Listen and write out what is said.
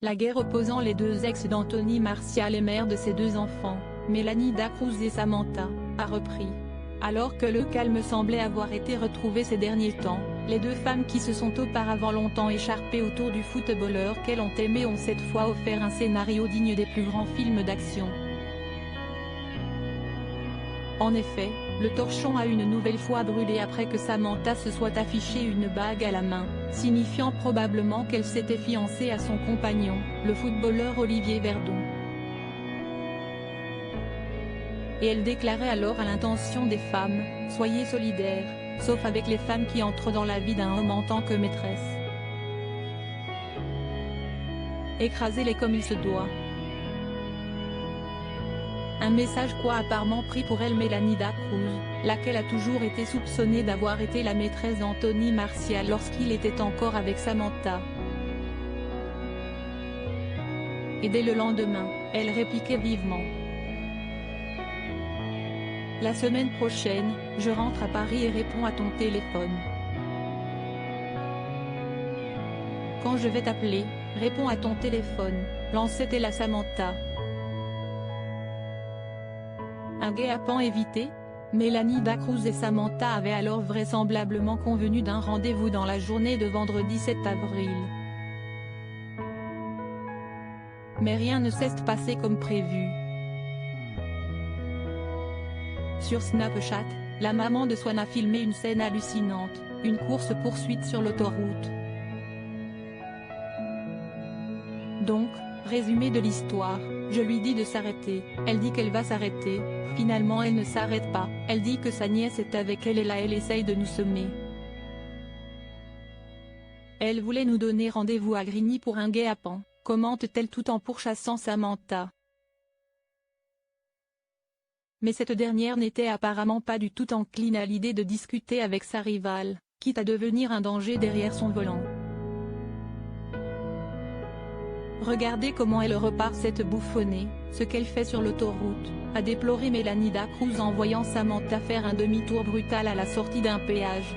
La guerre opposant les deux ex d'Anthony Martial et mère de ses deux enfants, Melanie Da Cruz et Samantha, a repris. Alors que le calme semblait avoir été retrouvé ces derniers temps, les deux femmes qui se sont auparavant longtemps écharpées autour du footballeur qu'elles ont aimé ont cette fois offert un scénario digne des plus grands films d'action. En effet, le torchon a une nouvelle fois brûlé après que Samantha se soit affichée une bague à la main, signifiant probablement qu'elle s'était fiancée à son compagnon, le footballeur Olivier Verdon. Et elle déclarait alors à l'intention des femmes, « Soyez solidaires, sauf avec les femmes qui entrent dans la vie d'un homme en tant que maîtresse. Écrasez-les comme il se doit. » Un message apparemment pris pour elle Melanie Da Cruz, laquelle a toujours été soupçonnée d'avoir été la maîtresse d'Anthony Martial lorsqu'il était encore avec Samantha. Et dès le lendemain, elle répliquait vivement. La semaine prochaine, je rentre à Paris et réponds à ton téléphone. Quand je vais t'appeler, réponds à ton téléphone, lançait-elle à Samantha. Un guet-apens évité? Melanie Da Cruz et Samantha avaient alors vraisemblablement convenu d'un rendez-vous dans la journée de vendredi 7 avril. Mais rien ne s'est passé comme prévu. Sur Snapchat, la maman de Swan a filmé une scène hallucinante, une course-poursuite sur l'autoroute. Donc, résumé de l'histoire, je lui dis de s'arrêter, elle dit qu'elle va s'arrêter, finalement elle ne s'arrête pas, elle dit que sa nièce est avec elle et là elle essaye de nous semer. Elle voulait nous donner rendez-vous à Grigny pour un guet-apens, commente-t-elle tout en pourchassant Samantha. Mais cette dernière n'était apparemment pas du tout encline à l'idée de discuter avec sa rivale, quitte à devenir un danger derrière son volant. Regardez comment elle repart cette bouffonnée, ce qu'elle fait sur l'autoroute, a déploré Melanie Da Cruz en voyant Samantha faire un demi-tour brutal à la sortie d'un péage.